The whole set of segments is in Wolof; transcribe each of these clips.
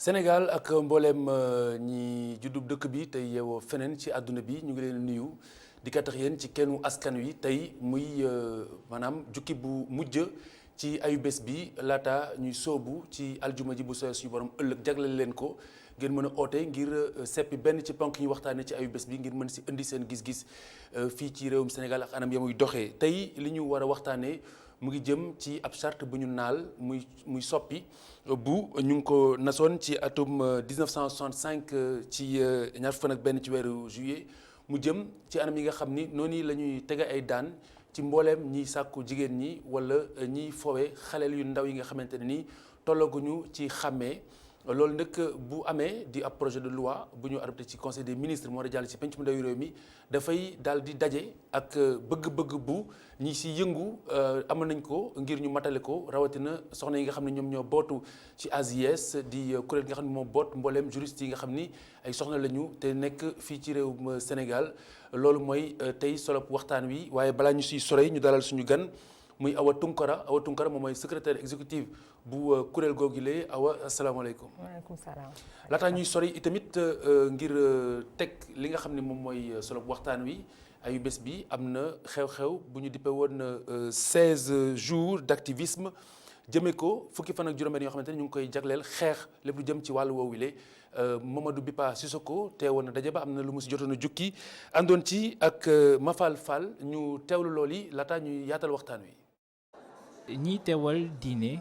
Sénégal ak mbooleem ñi juddub dëkk bi tey yeewoo feneen ci àdduna bi ñu ngi leen nuyu di kattax yéen ci kennu askan wi tey muy maanaam jukki bu mujj ci ayu bés bi laata ñuy soobu ci aljuma ji bu sooy suñu borom ëllëg jagleel leen ko ngeen mën a oote ngir seppi benn ci ponk ñu waxtaanee ci ayu bés bi ngir mën si indi seen gis-gis fii ci réewum Sénégal ak anam ya muy doxee tey li ñu war a waxtaanee mu ngi jëm ci ab charte bu ñu naal muy soppi bu ñu ngi ko nasoon ci atum 1965 ci ñaar fan ak benn ci weeru juillet mu jëm ci anam yi nga xam ni noonu la ñuy tege ay daan ci mbooleem ñiy sàkku jigéen ñi wala ñiy fowe xaleel yu ndaw yi nga xamante ne ni tollaguñu ci xàmmee loolu nag bu amee di ab projet de loi bu ñu adopté ci conseil des ministres moo war a jàll ci penc mu ndawi réew mi dafay daal di daje ak bëgg-bëgg bu ñi si yëngu amoon nañ ko ngir ñu matale ko rawatina soxna yi nga xam ne ñoom ñoo bootu ci AJS di kuréel gi nga xam ne moom boot mbooleem juriste yi nga xam ni ay soxna lañu te nekk fii ci réewum Sénégal loolu mooy tey solo waxtaan wi waaye balaa ñu siy sore ñu dalal suñu gan muy Awa Tounkara moom mooy secrétaire exécutif bu kuréel googu lee Awa asalaamaaleykum. waaleykum salaam. laataa ñuy sori itamit ngir teg li nga xam ne moom mooy solo waxtaan wi ayu bés bi am na xew-xew bu ñu dippe woon 16 jours d'activisme jëmee ko fukki fan ak juróom-benn yoo xamante ne ñu ngi koy jagleel xeex lépp lu jëm ci wàllu woowu le Mamadou Bipa Sissoko teewoon na daje ba am na lu mu si jotoon a jukki àndoon ci ak Mafal Fall ñu teewlu lool yi laataa ñuy yaatal waxtaan wi. ñiy teewal diine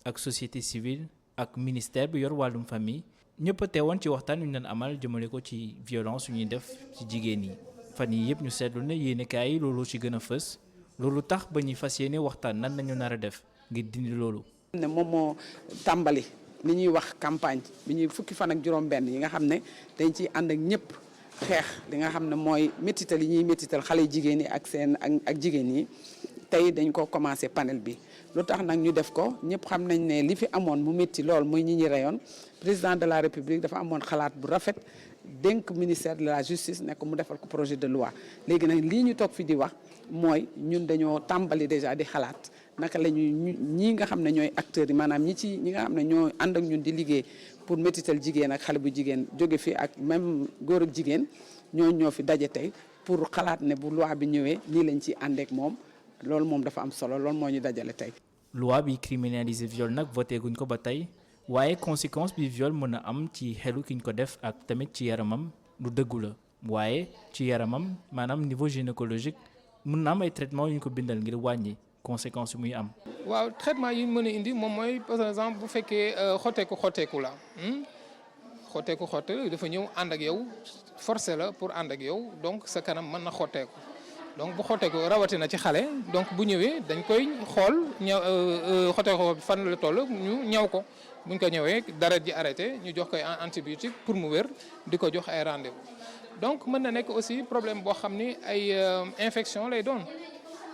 ak société civile ak ministère bi yor wàllum famille ñëpp a teewoon ci waxtaan wi ñu doon amal jëmale ko ci violence yu ñuy def ci jigéen yi fan yi yëpp ñu seetlu ne yéenekaay yi loolu ci gën a fës loolu tax ba ñuy fas yéene waxtaan nan nañu nar a def ngir dindi loolu. ne moom moo tàmbali li ñuy wax campagne bi ñuy fukki fan ak juróom-benn yi nga xam ne dañ ciy ànd ak ñëpp xeex li nga xam ne mooy métital yi ñuy métital xale jigéen yi ak seen ak jigéen yi. tey dañ ko commencé panel bi lu tax nag ñu def ko ñëpp xam nañ ne li fi amoon mu métti lool muy ñi reyoon président de la république dafa amoon xalaat bu rafet dénk ministère de la justice nekk mu defal ko projet de loi léegi nag lii ñu toog fi di wax mooy ñun dañoo tàmbali déjà di xalaat naka la ñuy ñii nga xam ne ñooy acteurs yi maanaam ñi nga xam ne ñoo ànd ak ñun di liggéey pour métital jigéen ak xale bu jigéen jóge fi ak même góor ak jigéen ñoo fi daje tey pour xalaat ne bu loi bi ñëwee nii lañ ci àndeek moom loolu moom dafa am solo loolu moo ñu dajale tey. loi bi criminaliser viol nag voté guñ ko ba tey waaye conséquence bi viol mën a am ci xelu ki ñu ko def ak tamit ci yaramam lu dëggu la waaye ci yaramam maanaam niveau gynécologique mën na am ay traitement yu ñu ko bindal ngir wàññi conséquence yu muy am. waaw traitement yi mën a indi moom mooy par exemple bu fekkee xotteeku la xotteeku dafa ñëw ànd ak yow forcé la pour ànd ak yow donc sa kanam mën na xotteeku. donc bu xotteeku rawatina ci xale donc bu ñëwee dañ koy xool ñaw xotteeku fan la toll ñu ñaw ko buñ ko ñëwee dara ji arrêté ñu jox koy antibiotique pour mu wér di ko jox ay rendez-vous donc mën na nekk aussi problème boo xam ni ay infection lay doon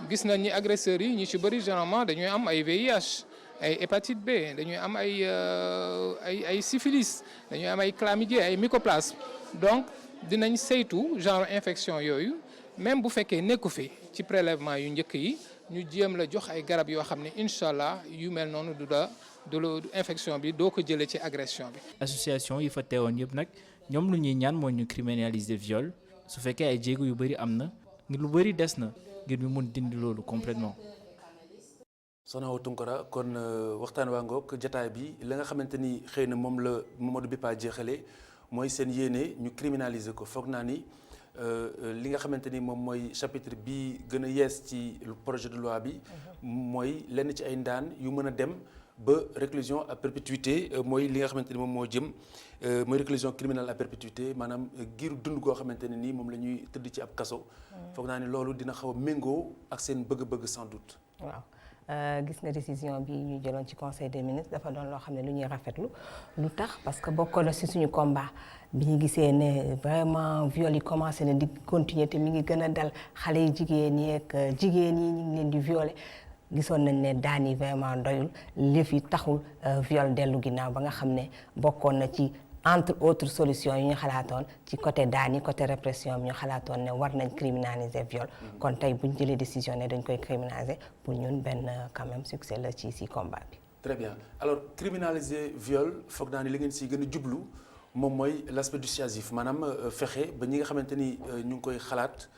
gis nañ ni agresseurs yi ñu ci bëri généralement dañuy am ay VIH ay hépatite B dañuy am ay syphilis dañuy am ay chlamydia ay mycoplasme donc dinañ saytu genre infection yooyu même bu fekkee nekku fi ci prélèvement yu njëkk yi ñu jéem la jox ay garab yoo xam ne incha allah yu mel noonu du infection bi doo ko jëlee ci agression bi. association yi fa teewoon yëpp nag ñoom lu ñuy ñaan mooy ñu criminaliser viol su fekkee ay jéego yu bëri am na ngir lu bëri des na ngir ñu mun dindi loolu complètement. Soxna Awa Tounkara kon waxtaan waa ngoog jataay bi la nga xamante ni xëy na moom la Mamadou Bipa jeexale mooy seen yéene ñu criminaliser ko foog naa ni. li nga xamante ni moom mooy chapitre bi gën a yees ci projet de loi bi mooy lenn ci ay ndaan yu mën a dem ba réclusion à perpétuité mooy li nga xamante ni moom moo jëm mooy réclusion criminelle à perpétuité maanaam giiru dund goo xamante ne nii moom la ñuy tëdd ci ab kaso foog naa ni loolu dina xaw a méngoo ak seen bëgg-bëgg sans doute. waaw gis nga décision bi ñu jëloon ci conseil des ministres dafa doon loo xam ne lu ñuy rafetlu lu tax parce que bokkoon na si suñu combat bi ñu gisee ne vraiment viol yi commencé na di continuer te mi ngi gën a dal xale yi jigéen ñi ak jigéen ñi ñu ngi leen di violer gisoon nañ ne daan yi vraiment doyul lëf yi taxul viol dellu ginnaaw ba nga xam ne bokkoon na ci entre autres solutions yi ñu xalaatoon ci côté daan yi côté répression bi ñu xalaatoon ne war nañ criminaliser viol kon tey buñ jëlee décision ne dañ koy criminaliser pour ñun benn quand même succès la ci combat bi. très bien alors criminaliser viol foog naa ni li ngeen si gën a jublu moom mooy l'aspect dissuasif maanaam fexe ba ñi nga xamante ni ñu ngi koy xalaat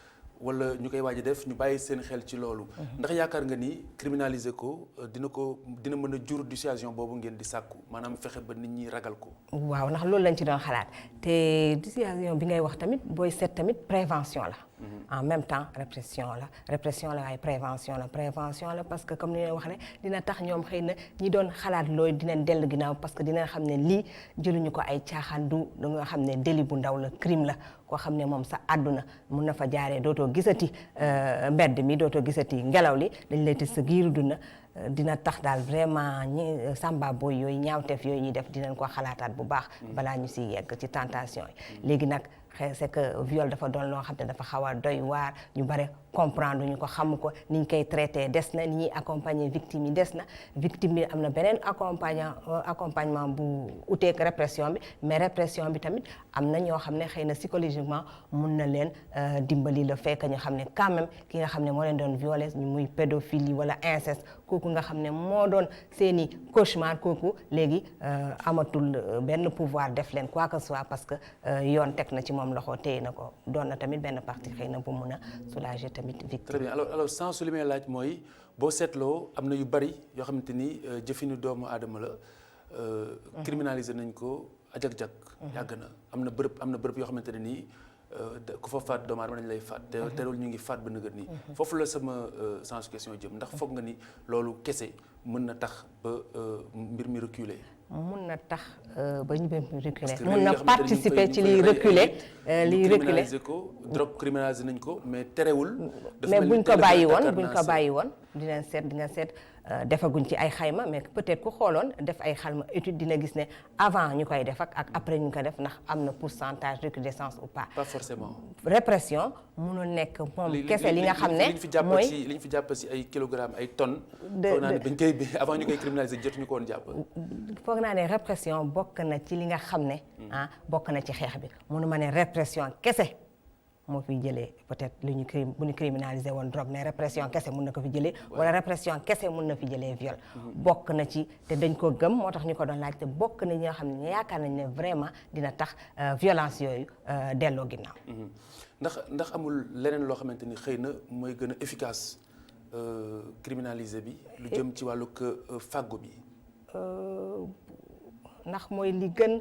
wala ñu koy waaj a def ñu bàyyi seen xel ci loolu. ndax yaakaar nga ni criminaliser ko dina mën a jur dissuasion boobu ngeen di sàkku maanaam fexe ba nit ñi ragal ko. waaw ndax loolu lañ ci doon xalaat te dissuasion bi ngay wax tamit booy seet tamit prévention la. en même temps répression la waaye prévention la parce que comme ni nga wax ne dina tax ñoom xëy na ñi doon xalaat looy dinañ dellu ginnaaw parce que dinañ xam ne lii jëluñu ko ay caaxaan du nga xam ne délit bu ndaw la crime la koo xam ne moom sa àdduna mun na fa jaaree dootoo gisati mbedd mi dootoo gisati ngelaw li dañ lay tëj sa giiru duna dina tax daal vraiment ñi samba boy yooyu ñaawteef yooyu ñuy def dinañ ko xalaataat bu baax balaa ñu si yegg ci tentation yi léegi nag c'est que viol dafa doon loo xam ne dafa xaw a doy waar ñu bare comprendre ñu ko xam ko ni ñu koy traité des na ni ñuy accompagner victime yi des na victime bi am na beneen accompagnement bu uteek répression bi mais répression bi tamit am na ñoo xam ne xëy na psychologiquement mun na leen dimbali le fait que ñu xam ne quand même ki nga xam ne moo leen doon violé ñu muy pédophilie wala inceste kooku nga xam ne moo doon seeni cauchemar kooku léegi amatul benn pouvoir def leen quoi que ce soit parce que yoon teg na ci moom loxo téye na ko doon na tamit benn partie xëy na bu mun a soulager tamit victime. très bien alors sans su li may laaj mooy boo seetloo am na yu bari yoo xamante ni jëfinu doomu aadama la criminaliser nañ ko ajak-jak yàgg na am na bërëb yoo xamante ne nii ku fa faat doomu aadama nañ lay faat te terewul ñu ngi faat ba nëgër nii foofu la sama sans question jëm ndax foog nga ni loolu kese mën na tax ba mbir mi reculer. mun na tax ba ñu reculer mun na participer ci liy reculer criminaliser ko drogue criminaliser nañ ko mais terewul. mais buñ ko bàyyi woon dinañ seet defaguñ ci ay xayma mais peut-être ku xooloon def ay xayma étude dina gis ne avant ñu koy def ak après ñu ko def ndax am na pourcentage recrudescence ou pas. pas forcément. répression mënul nekk moom kese li nga xam ne mooy li ñu fi jàpp ci ay kilogrammes ay tonnes. foog naa ne bañ koy avant ñu koy criminaliser jotuñu ko woon jàpp. foog naa ne répression bokk na ci li nga xam ne bokk na ci xeex bi mënu ma ne répression kese moo fi jëlee peut-être bu ñu criminaliser woon drogue mais répression kese mun na ko fi jëlee wala répression kese mun na fi jëlee viol bokk na ci te dañ ko gëm moo tax ñu ko doon laaj te bokk na ñi nga xam ne yaakaar nañ ne vraiment dina tax violence yooyu delloo ginnaaw ndax amul leneen loo xamante ni xëy na mooy gën a efficace criminaliser bi lu jëm ci wàllug fàggu bi ndax mooy li gën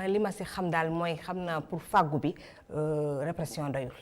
li ma si xam daal mooy xam naa pour fàggu bi répression doyul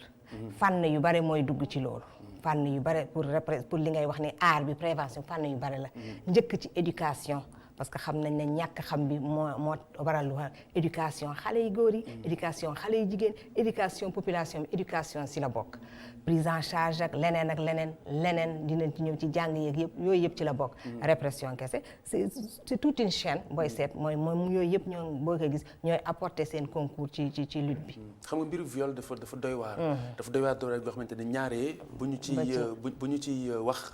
fànn yu bare mooy dugg ci loolu fànn yu bare pour li ngay wax ne aar bi prévention fànn yu bare la njëkk ci éducation parce que xam nañ ne ñàkk xam bi moo waral éducation xale yu góor yi éducation xale yu jigéen éducation population bi éducation si la bokk prise en charge ak leneen dinañ ci ñëw ci jàng yeeg yëpp yooyu yëpp ci la bokk répression kese c'est toute une chaîne booy seet mooy yooyu yëpp ñoo boo ko gis ñooy apporter seen concours ci lutte bi xam nga mbiru viol dafa doy waar dafa doy waar doole boo xamante ne ñaaree bu ñu ci wax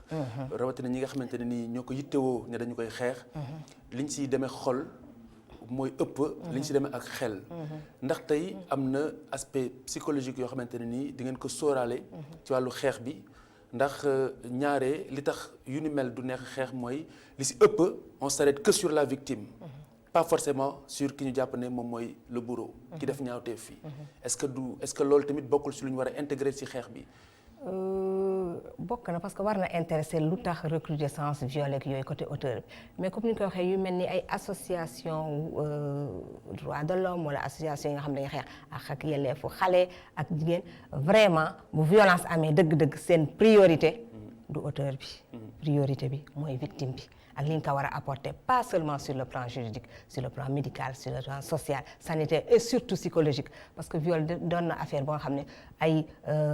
rawatina ñi nga xamante ne nii ñoo ko yittewoo ne dañu koy xeex liñ si demee xol mooy ëpp liñ si demee ak xel ndax tey am na aspect psychologique yoo xamante ne nii di ngeen ko sóoraale ci wàllu xeex bi ndax ñaare li tax yu ni mel du neex xeex mooy li si ëpp on s'arrête que sur la victime pas forcément sur ki ñu jàpp ne moom mooy le bourreau ki def ñaawteef fii est-ce que loolu tamit bokkul si lu ñu war a intégrer si xeex bi bokk na parce que war na intéresser lu tax recrudescence viol ak yooyu côté auteur bi mais comme ni ñu ko waxee yu mel ni ay association droit de l'homme wala association yi nga xam ne dañuy xeex ak yelleefu xale ak jigéen vraiment bu violence amee dëgg-dëgg seen priorité du auteur bi priorité bi mooy victime bi ak li ñu ko war a apporter pas seulement sur le plan juridique sur le plan médical sur le plan social sanitaire et surtout psychologique parce que viol doon na affaire boo xam ne ay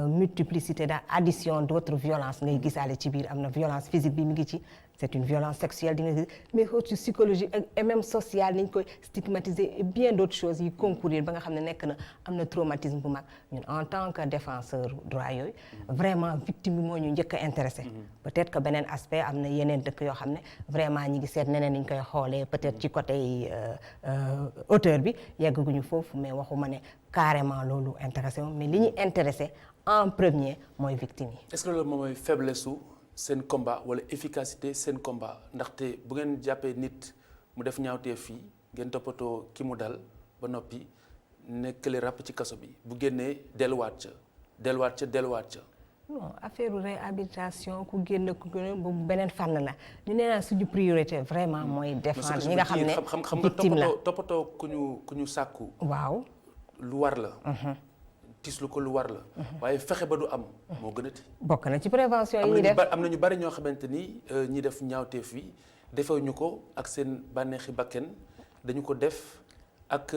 multiplicité d'addition d'autres violences ngay gisaale ci biir am na violence physique bi mi ngi ci c'est une violence sexuelle di nga gis mais aussi psychologique et même sociale ni ñu koy stigmatiser et bien d'autres choses yi concourir ba nga xam ne nekk na am na traumatisme bu mag ñun en tant que défenseur droit yooyu vraiment victime bi moo ñu njëkk a intéressé peut-être que beneen aspect am na yeneen dëkk yoo xam ne vraiment ñi ngi seet neneen ni ñu koy xoolee peut-être ci côté auteur bi yegguñu foofu mais waxuma ne carrément loolu intéressé mais li ñu intéressé en premier mooy victime yi. est-ce que loolu moom mooy faiblesse su seen combat wala efficacité seen combat ndaxte bu ngeen jàppee nit mu def ñaawteef fii ngeen toppatoo ki mu dal ba noppi nekkale ràpp ci kaso bi bu génnee delluwaat ca. non affaire réhabilitation ku génn ku bu beneen fànn la ñu nee naa suñu priorité vraiment mooy défendre ñi nga xam ne victime la toppatoo ku ñu sàkku. waaw lu war la. tislu ko lu war la. waaye fexe ba du am. moo gën a ti. bokk na ci prévention yi ñuy def am na ñu bari ñoo xamante ni ñi def ñaawteef wi defewuñu ko ak seen bànneexi bakken dañu ko def ak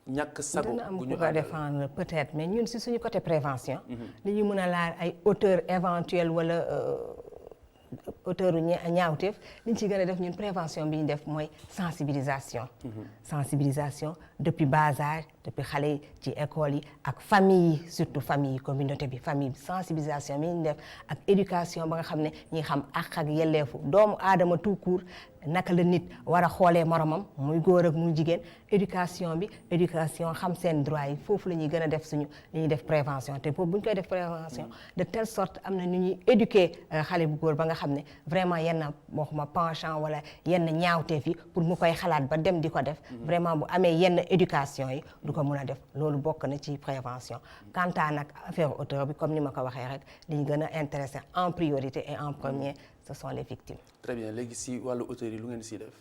ñàkk sago dina am ku ko défendre peut-être mais ñun si suñu côté prévention. li ñu mën a laal ay auteurs éventuels wala auteur ñaawteef li ñu ci gën a def ñun prévention bi ñu def mooy sensibilisation. sensibilisation depuis bas âge depuis xale yi ci école yi ak famille yi surtout famille yi communauté bi famille bi sensibilisation bi ñu def ak éducation ba nga xam ne ñi xam àq ak yelleefu doomu aadama tout court naka la nit war a xoolee moromam muy góor ak muy jigéen éducation xam seen droit yi foofu la ñuy gën a def suñu li ñuy def prévention te boobu bu ñu koy def prévention de telle sorte am na nu ñuy éduquer xale bu góor ba nga xam ne vraiment yenn waxuma penchant wala yenn ñaawteef yi pour mu koy xalaat ba dem di ko def vraiment bu amee yenn éducation yi du ko mun a def loolu bokk na ci prévention quant à nag affaire auteur bi comme ni ma ko waxee rek li ñu gën a intéressé en priorité et en premier ce sont les victimes. Très bien léegi si wàllu auteur yi lu ngeen siy def.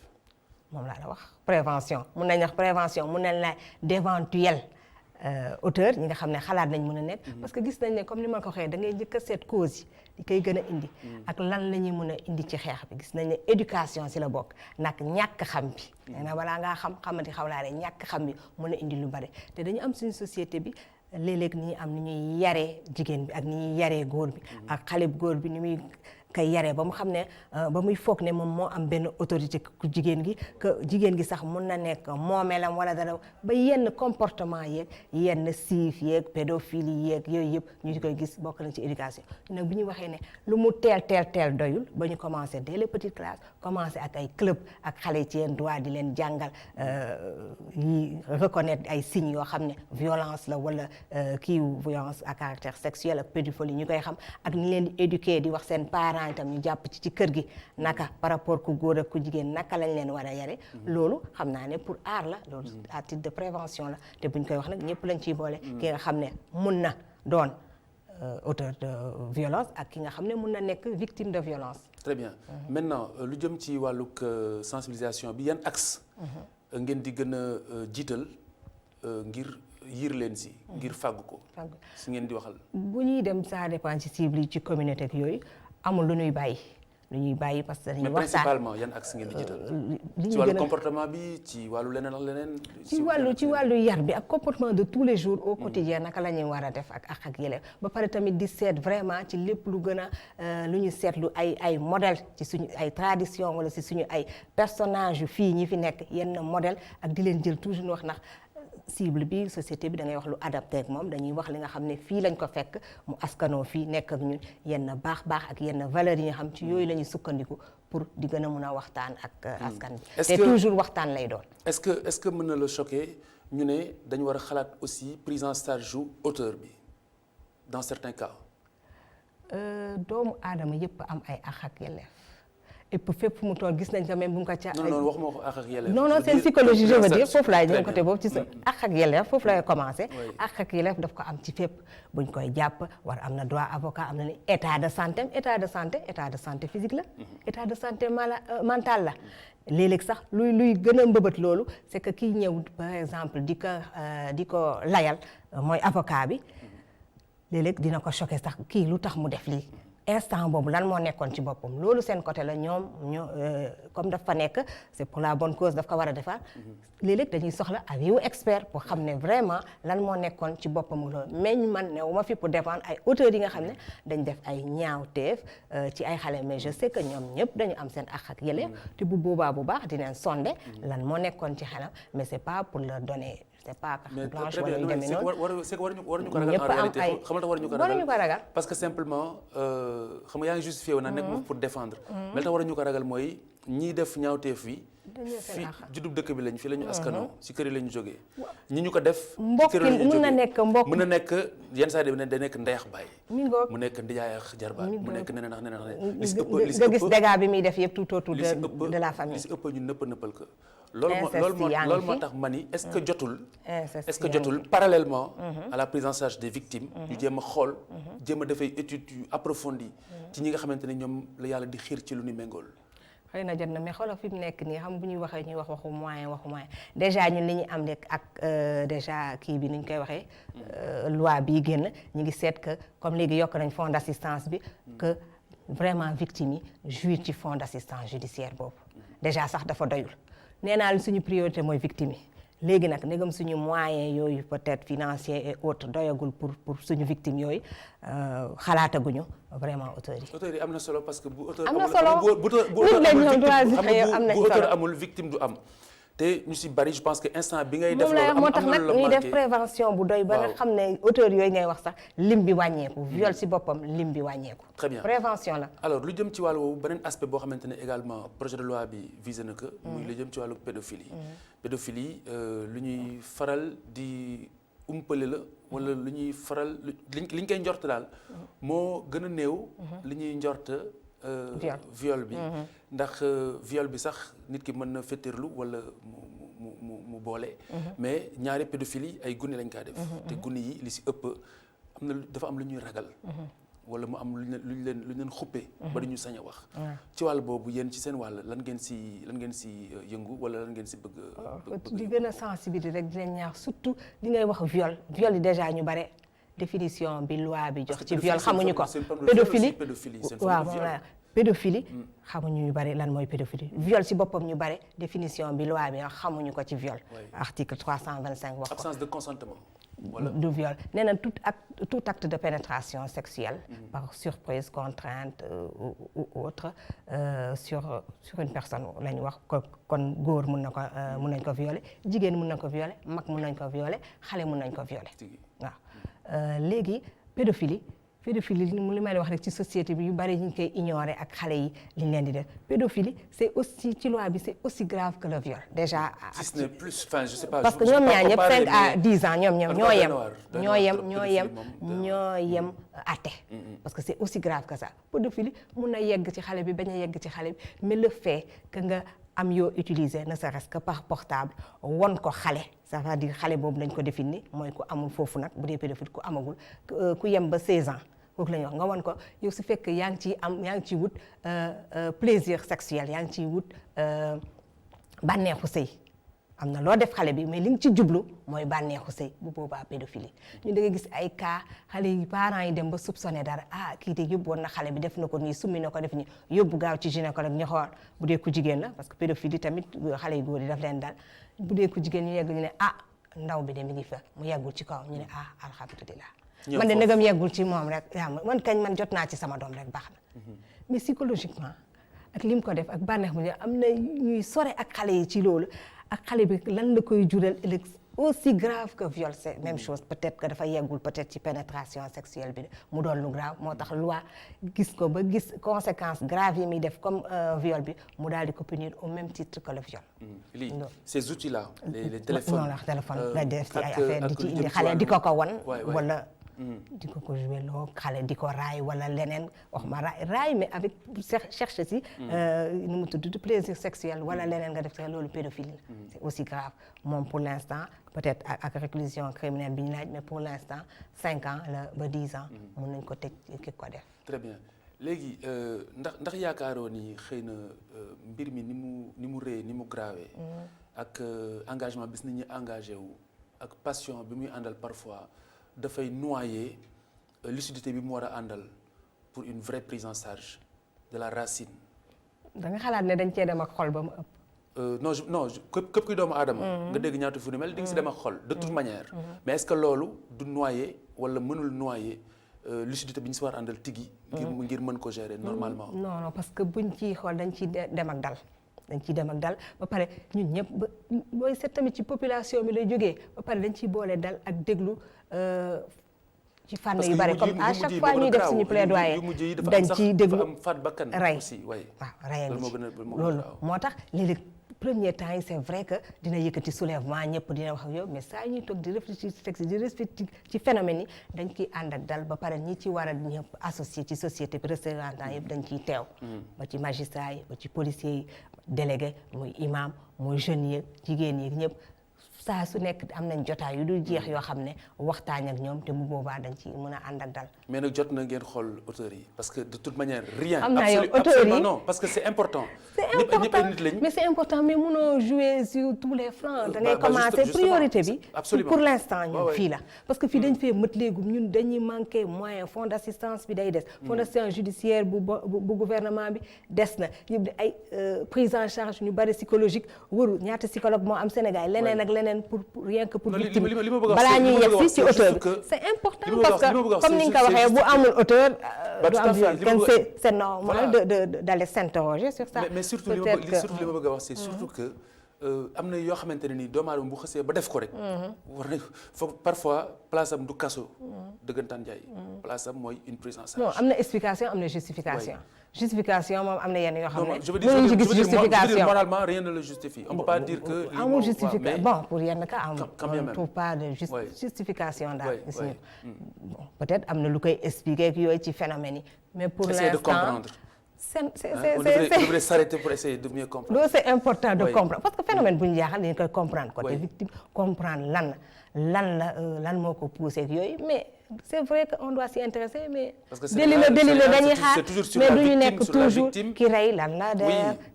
moom laa la wax prévention mun nañ wax prévention mun nañ la d'éventuels auteurs ñi nga xam ne xalaat nañ mën a nekk. parce que gis nañ ne comme ni ma ko waxee da ngay njëkk a seet cause yi li koy gën a indi. ak lan la ñuy mën a indi ci xeex bi gis nañ ne éducation si la bokk nag ñàkk xam bi. nee na balaa ngaa xamati xawlaale ñàkk xam bi mën a indi lu bari te dañu am suñu société bi. léeg-léeg ni ñuy am ni ñuy yaree jigéen bi ak ni ñuy yaree góor bi ak xale bu góor bi ni muy kay yaree ba mu xam ne ba muy foog ne moom moo am benn autorité ku jigéen gi que jigéen gi sax mun na nekk moomeelam wala dara ba yenn comportement yeeg yenn siif yeeg pédophilie yeeg yooyu yëpp ñu di koy gis bokk na ci éducation nag bu ñu waxee ne lu mu teel doyul ba ñu commencé dès les petites classes commencé ak ay club ak xale yi ci yenn droit di leen jàngal yi reconnaître ay signes yoo xam ne violence la wala violence à caractère sexuel ak pédophilie ñu koy xam ak ni leen di éduquer di wax seen parents itam ñu jàpp ci kër gi naka par rapport ku góor ak ku jigéen naka lañ leen war a yare loolu xam naa ne pour aar la loolu à titre de prévention la te buñ koy wax nag ñëpp lañ ciy boole ki nga xam ne mun na doon auteur de violence ak ki nga xam ne mun na nekk victime de violence. Très bien maintenant lu jëm ci wàllug sensibilisation bi yan axe ngeen di gën a jiital ngir yiir leen si ngir fàggu ko si ngeen di waxal. bu ñuy dem ça dépend ci cible yi ci communauté ak yooyu amul lu ñuy bàyyi parce que dañuy waxtaan mais principalement yan axe ngeen di jiital ci wàllu comportement bi ci wàllu leneen ak leneen. ci wàllu yar bi ak comportement de tous les jours au quotidien naka la ñuy war a def ak yelleef ba pare tamit di seet vraiment ci lépp lu gën a lu ñu seetlu ay modèle ci suñu ay tradition wala ci suñu ay personnage yu fii ñi fi nekk yenn modèle ak di leen jël toujours wax ndax cible bi société bi da ngay wax lu adapté ak moom dañuy wax li nga xam ne fii lañ ko fekk mu askanoo fii nekk ak ñun yenn baax ak yenn valeurs yi nga xam ci yooyu la ñuy sukkandiku pour di gën a mun a waxtaan ak askan bi te toujours waxtaan lay doon. est-ce que mën na la choquer ñu ne dañu war a xalaat aussi prise en charge auteur bi dans certains cas. doomu aadama yëpp am ay àq ak yelleef et puis fépp fu mu toll gis nañ ko même bu ñu ko ca. non waxuma ko àq ak yelleef. non c'est psychologie je veux dire foofu laay jëm côté boobu ci sa àq ak yelleef foofu lay commencé. àq ak yelleef daf ko am ci fépp buñ koy jàpp war am na droit avocat am na ni état de santé physique la. état de santé mental la. léeg-léeg sax luy gën a mbëbët loolu c'est que kii ñëw par exemple di ko layal mooy avocat bi léeg-léeg dina ko choqué sax kii lu tax mu def lii. instant boobu lan moo nekkoon ci boppam loolu seen côté la ñoom comme daf fa nekk c'est pour la bonne cause daf ko war a defar léeg-léeg dañuy soxla avis wu expert pour xam ne vraiment lan moo nekkoon ci boppam loolu mais man ne ma fi pour défendre ay auteurs yi nga xam ne dañ def ay ñaawteef ci ay xale mais je sais que ñoom ñëpp dañu am seen àq ak yelleef te bu boobaa bu baax dinañ sonde lan moo nekkoon ci xelam mais c'est pas pour leur donner c'est pas carte blanche wala yu demee noonu c'est que waruñu ko ragal en réalité xam nga waruñu ko ragal parce que simplement xam nga yaa ngi justifié wu na nekk pour défendre mais li tax waruñu ko ragal mooy ñiy def ñaawteef wi fii juddub dëkk bi lañ fi la ñu askanoo si kër yi la ñu jógee ñi ñu ko def mbokk ci kër yi la ñu mën na jógee nekk mbokk mën na nekk yenn saa yi da nekk ndeyax baay mi ngoog mu nekk ndijaay ak jarbaat mu nekk neneen ak neneen ak li si nga gis dégâts bi muy def yëpp tout autour li si ëpp de la famille. li si ëpp ñu nëppal ko loolu moo tax ma ni est-ce que jotul parallèlement à la prise en charge des victimes ñu jéem a xool jéem a dafay études yu approfondies ci ñi nga xamante ne ñoom la yàlla di xiir ci lu ni méngool. xëy na jot na mais xoolal fi mu nekk nii xam bu ñuy waxee ñuy wax waxu moyen déjà ñun li ñu am rek ak déjà kii bi ni ñu koy waxee loi bii génn ñu ngi seet que comme léegi yokk nañ fonds d'assistance bi que vraiment victimes yi jouir ci fonds d'assistance judiciaire boobu déjà sax dafa doyul nee naa suñu priorité mooy victime yi léegi nag ndegam suñu moyen yooyu peut-être financier et autres doyagul pour suñu victime yooyu xalaataguñu vraiment auteurs yi am na solo parce que bu auteur am na solo bu auteur amul victime du am te ñu si bari je pense que instant bi ngay def loolu moo tax nag ñuy def prévention bu doy ba nga xam ne auteurs yooyu ngay wax sax lim bi wàññeeku viol si boppam lim bi wàññeeku très bien prévention la alors lu jëm ci wàllu woowu beneen aspect boo xamante ne également projet de loi bi visé na ko muy lu jëm ci wàllu pédophilie lu ñuy faral di umpale la wala lu ñuy faral li ñu koy njort daal moo gën a néew li ñuy njort viol bi ndax viol bi sax nit ki mën na féttirlu wala mu boole mais ñaari pédophilie ay gune lañ kaa def te gune yi li si ëpp am na dafa am lu ñuy ragal wala mu am lu ñu leen xuppe ba du ñu sañ a wax ci wàll boobu yéen ci seen wàll lan ngeen si yëngu wala lan ngeen si bëgg di gën a sensibiliser rek di leen ñaax surtout li ngay wax viol yi déjà ñu bare définition bi loi bi jox ci viol xamuñu ko pédophilie xamuñu ñu bari lan mooy pédophilie viol ci boppam ñu bari définition bi loi bi xamuñu ko ci viol article 325 wax ko absence de consentement du viol nee na tout acte de pénétration sexuelle par surprise contrainte ou autre sur une personne la ñu wax kon góor mun nañ ko violer jigéen mun nañ ko violer mag mun nañ ko violer xale mun nañ ko violer waaw léegi pédophilie li may wax rek ci société bi yu bari ñu koy ignorer ak xale yi liñ leen di def pédophilie c'est aussi ci loi bi c'est aussi grave que le viol déjà si ce n'est plus enfin je sais pas parce que ñoom ñaar ñëpp 5 à 10 ans ñoo yem àtte parce que c'est aussi grave que ça pédophilie mun na yegg ci xale bi bañ a yegg ci xale bi mais le fait que nga am yoo utiliser ne serait-ce que par portable won ko xale ça veut dire xale boobu lañ ko définir mooy ku amul foofu nag bu dee pédophile ku amagul ku yem ba 16 ans kooku la ñuy wax nga won ko yow su fekk yaa ngi ciy wut plaisir sexuel yaa ngi ciy wut bànneexu sëy am na loo def xale bi mais li nga ci jublu mooy bànneexu sëy bu boobaa pédophilie ñu da nga gis ay cas xale yi parents yi dem ba soupçonné dara kii de yóbbu woon na xale bi def na ko nii summi na ko def nii yóbbu gaaw ci gynécologue ñu xool bu dee ku jigéen la parce que pédophilie tamit xale yu góor yi daf leen dal bu dee ku jigéen ñu yegg ñu ne ndaw bi de mi ngi fa mu yeggul ci kaw ñu ne alhamdulilah man de ndegam yeggul ci moom rek man jot naa ci sama doom rek baax na mais psychologiquement ak lim ko def ak bànneex bu am na ñuy sore ak xale yi ci loolu ak xale bi lan la koy jural ëllëg aussi grave que viol c'est même chose peut-être que dafa yeggul peut-être ci pénétration sexuelle bi mu doon lu grave moo tax loi gis ko ba gis conséquences graves yi muy def comme viol bi mu daal di ko punir au même titre que le viol. lii ces outils là les téléphones non la téléphone la def ci ay affaire di ci indi xale di ko wan wala di ko joué loo xale di ko raay wala leneen wax ma raay mais avec cherche si nu mu tudd plaisir sexuel wala leneen nga def ci loolu pédophilie c'est aussi grave moom pour l'instant peut-être ak réclusion criminelle bi ñu laaj mais pour l'instant 5 ans la ba 10 ans mun nañ ko tëj ki ko def. très bien léegi ndax yaakaaroo ni xëy na mbir mi ni mu rëy ni mu grave ak engagement bis nit ñi engagé wu ak passion bi muy àndal parfois dafay noyer lucidité bi mu war a àndal pour une vraie prise en charge de la racine. da nga xalaat ne dañ cee dem ak xol ba mu ëpp. non képp kuy doomu aadama. nga dégg ñaata fu ni mel di nga si dem ak xol de toute manière. mais est-ce que loolu du noyer wala mënul noyer lucidité bi ñu si war a àndal tigi. ngir mën ko gérer normalement. non parce que buñ ciy xool dañ ciy dem ak dal. dañ ciy dem ak dal ba pare ñun ñëpp ba booy seet tamit ci population bi lay jógee ba pare dañ ciy boole dal ak déglu ci fànn yu bari comme à chaque fois ñuy def suñu plaidoyer dañ ciy déglu faat bakkan rey aussi waaw rey loolu moo tax léeg-léeg premier temps yi c'est vrai que dina yëkkati soulèvement ñëpp dina wax ak yow mais saa ñuy toog di réfléchir ci texte di réfléchir ci phénomène yi dañ ciy ànd ak dal ba pare ñi ci war a ñëpp associé ci société bi représentant yëpp dañ ciy teew ba ci magistrat yi ba ci policiers yi délégué muy imam muy jeunes yi jigéen yi ñëpp saa su nekk am nañ jotaay yu dul jeex yoo xam ne waxtaan ak ñoom te bu boobaa dañ ci mën a ànd ak dal. mais nag jot na ngeen xool auteurs yi parce que de toute manière rien. am naa yow auteurs yi non parce que c'est important. ñëpp ay nit lañ. mais c'est important mais mënoo jouer sur tous les fronts. da ngay commencer priorité bi. pour l'instant ñun fii la. parce que fii dañ fee mët léegum ñun dañuy manquer moyen fonds d'assistance bi day des. fonds d'assistance judiciaire bu gouvernement bi des na yëpp ay prise en charge ñu bari psychologique wëru ñaata psychologue moo am Sénégal leneen ak leneen pour rien que pour victime balaa ñuy yegg ci auteur bi c'est important parce que comme ni nga ko waxee bu amul auteur du am viol c'est normal d'aller s'interroger sur ça. mais surtout li ma bëgg a wax c'est surtout que am na yoo xamante ne nii doomu aadama bu xasee ba def ko rek. war na foog parfois place am du kaso. dëggantaan jaay. place am mooy une prise en charge. non am na explication am na justification. justification moom am na yenn yoo xam ne. je veux dire moralement rien ne le justifie. on peut pas dire que. amul justification bon pour yenn cas amul. on ne trouve pas de justification daal. gis nga bon peut-être am na lu koy expliquer ak yooyu ci phénomène yi. mais pour l'instant essayer de comprendre. On devrait s'arrêter pour essayer de mieux comprendre. loolu c'est important de comprendre parce que phénomène bu ñu jaaxal dañu koy comprendre côté victime comprendre lan moo ko poussé ak yooyu mais c'est vrai que on doit s'y intéresser mais. parce que déli la dañuy xaar mais du ñu nekk toujours ki rey lan la de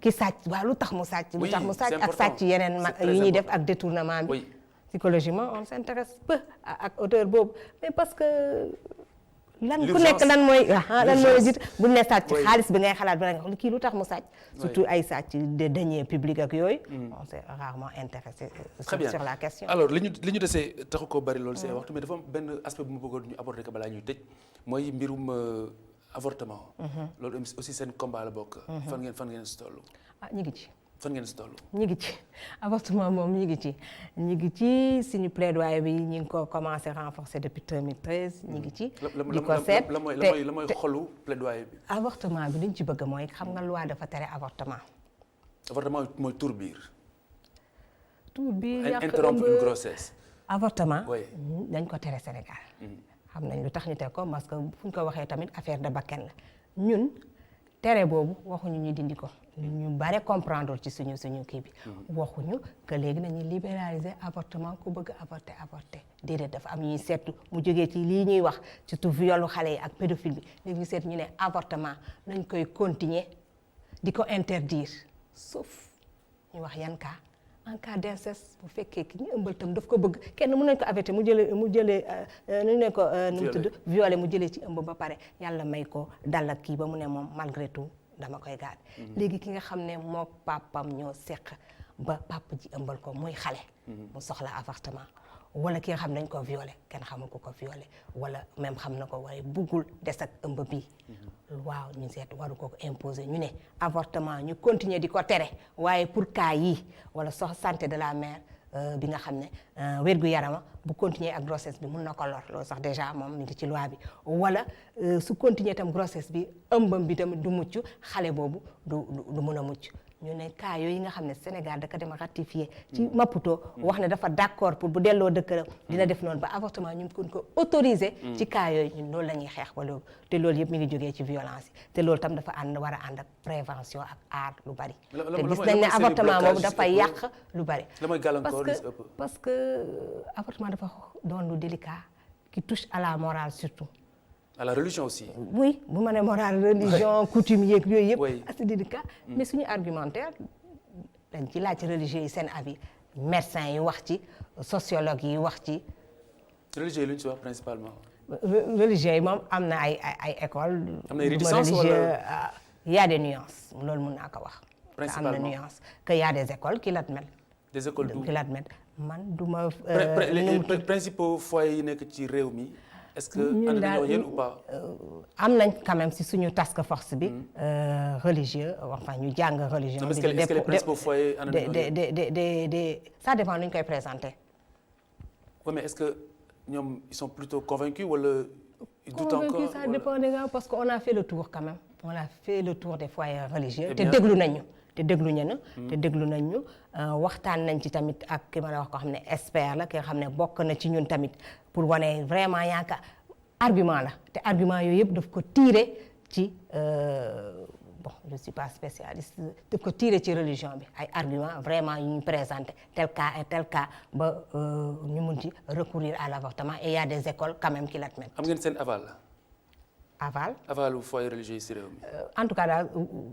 ki sàcc waaw lu tax mu sàcc. lu tax mu sàcc ak sàcc yeneen yi ñuy def ak détournement bi. psychologiquement on s'intéresse peu ak auteur boobu mais parce que. lan ku nekk lan mooy jiit bu ne sàcc xaalis bi ngay xalaat ba nga kii lu tax mu sàcc surtout ay sàcc de deniers publics ak yooyu on s'est rarement intéressé sur la question. alors li ñu desee taxu ko bari loolu c'est waxtu mais dafa am benn aspect bu ma bëggoon ñu aborder ko balaa ñuy tëj mooy mbirum avortement. loolu aussi seen combat la bokk. fan ngeen si toll. ñu ngi ci. fan ngeen si toll. ñu ngi ci avortement moom ñu ngi ci suñu plaidoyer bi ñu ngi ko commencé renforcer depuis 2013 ñu ngi ci. di ko seet la mooy xolu plaidoyer bi. avortement bi li ñu ci bëgg mooy xam nga loi dafa tere avortement. avortement mooy tour biir. yàq interrompre une grossesse. avortement dañ ko tere Sénégal. xam nañ lu tax ñu teg ko parce que fu ñu ko waxee tamit affaire de bakkan la ñun. tere boobu waxuñu ñu dindi ko ñu bare comprendre ci suñu kii bi waxuñu que léegi nañuy libéraliser avortement ku bëgg avorter déedéet dafa am ñuy seetu mu jógee ci lii ñuy wax surtout violu xale yi ak pédophile bi léegi ñu seetu ñu ne avortement nañ koy continuer di ko interdire sauf ñu wax yan cas en cas d'inceste bu fekkee ki ñu ëmbal tam daf ko bëgg kenn mën nañ ko avorter mu jëlee nu ne ko nu mu tudd violé mu jëlee ci ëmb ba pare yàlla may ko dal ak kii ba mu ne moom malgré tout dama koy gaad léegi ki nga xam ne moo papam ñoo seq ba papa ji ëmbal ko muy xale mu soxla avortement wala ki nga xam ne dañ ko violé kenn xamul ko violé wala même xam na ko waaye buggul des ak ëmb bii waaw ñu seet waru ko imposer ñu ne avortement ñu continuer di ko tere waaye pour cas yi wala santé de la mère bi nga xam ne wérgu yarama bu continuer ak grossesse bi mun na ko lor loolu sax déjà moom mi ngi ci loi bi wala su continuer tam grossesse bi ëmbam bi tamit du mucc xale boobu du mun a mucc ñu ne cas yooyu nga xam ne Sénégal da ko dem ratifié ci Maputo wax ne dafa d'accord pour bu delloo dëkkëram dina def noonu ba avortement ñu kon ko autorisé ci cas yooyu ñun loolu la ñuy xeex ba loolu te loolu yëpp mi ngi jógee ci violence yi te loolu tam dafa war a ànd ak prévention ak aar lu bari te gis nañ ne avortement boobu dafa yàq lu bari parce que avortement dafa doon lu délicat qui touche à la morale surtout à la religion aussi. oui bu ma nee morale religion coutume yeeg yooyu yëpp. assez délicat mais suñu argumentaire dañ ci laaj religieux yi seen avis médecins yi wax ci sociologues yi wax ci. religieux yi lu ñu ci wax principalement. religieux yi moom am na ay écoles. am na ay réticences wala y a des nuances loolu mën naa ko wax. principalement am na nuance que y a des écoles qui l'admettent. des écoles qui l'admettent man du ma. les principaux foyers yi nekk ci réew mi. est-ce que ànd nañoo yéen ou pas. am nañ quand même si suñu task force bi. religieux enfin ñu jàng religion. est-ce que les principaux foyers ànd nañoo ça dépend nu ñu koy présenter. oui mais est-ce que ñoom ils sont plutôt convaincus wala. ils doutent encore convaincus ça dépend des gens parce que on a fait le tour quand même. on a fait le tour des foyers religieux. te déglu nañu te déglu ñu te déglu nañ ñu waxtaan nañ ci tamit ak ki ma la wax ko xam ne expert la ki nga xam ne bokk na ci ñun tamit pour wane vraiment yaakaar argument la te argument yooyu yëpp daf ko tirer ci bon je suis pas spécialiste daf ko tirer ci religion bi ay argument vraiment yu ñu présenté tel cas et tel cas ba ñu mun ci recourir à l'avortement et il y a des écoles quand même qui l'admettent. am ngeen seen aval. avalu foyer religieux yi si réew mi. en tout cas daal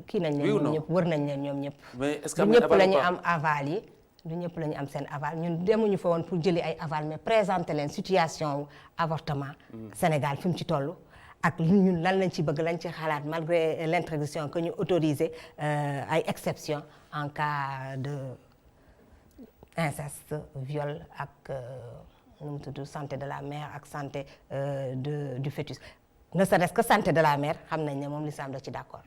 kii nañ leen ñoom ñëpp wër nañ leen ñoom ñëpp. mais est-ce que du am ngeen ñëpp aval la ñu am aval yi du ñëpp la ñu am seen aval ñun demuñu fa woon pour jëli ay aval mais présenter leen situation avortement Sénégal fi mu ci toll ak ñun lan lañ ci bëgg lañ ci xalaat malgré l'interdiction que ñu autorisé ay exception en cas de inceste viol ak nu mu tudd santé de la mère ak santé du fœtus ne serait-ce que santé de la mère xam nañ ne moom l'islam da ci d'accord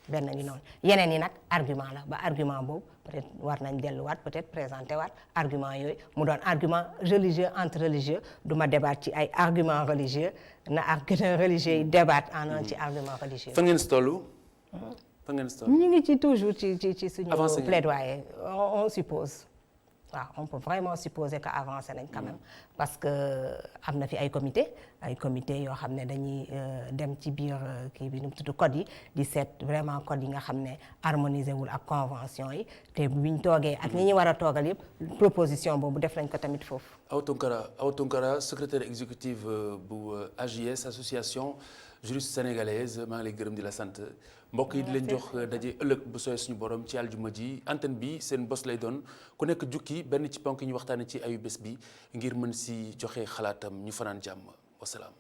benn ngi noonu yeneen yi nag argument la ba argument boobu peut-être war nañ delluwaat peut-être présenter waat argument yooyu mu doon argument religieux entre religieux du ma débat ci ay argument religieux na argument religieux yi débat en un ci argument religieux. fa ngeen si toll. ñu ngi ci toujours ci suñu Avancé plaidoyer on suppose waaw on peut vraiment supposer que avancé nañ quand même parce que am na fi ay comité yoo xam ne dañuy dem ci biir kii bi nu mu tudd code yi di seet vraiment code yi nga xam ne harmonisé wul ak convention yi te buñ toogee ak ñi ñu war a toogal yëpp proposition boobu def nañ ko tamit foofu. Awa Tounkara secrétaire exécutive bu AJS association juriste sénégalaise maa ngi lay gërëm di la sant mbokk yi di leen jox daje ëllëg bu sooy suñu borom ci aljuma ji antenne bi seen bos lay doon ku nekk jukki benn ci ponk yi ñu waxtaane ci ayu bés bi ngir mën si joxe xalaatam ñu fanaan jàmm wasalaam.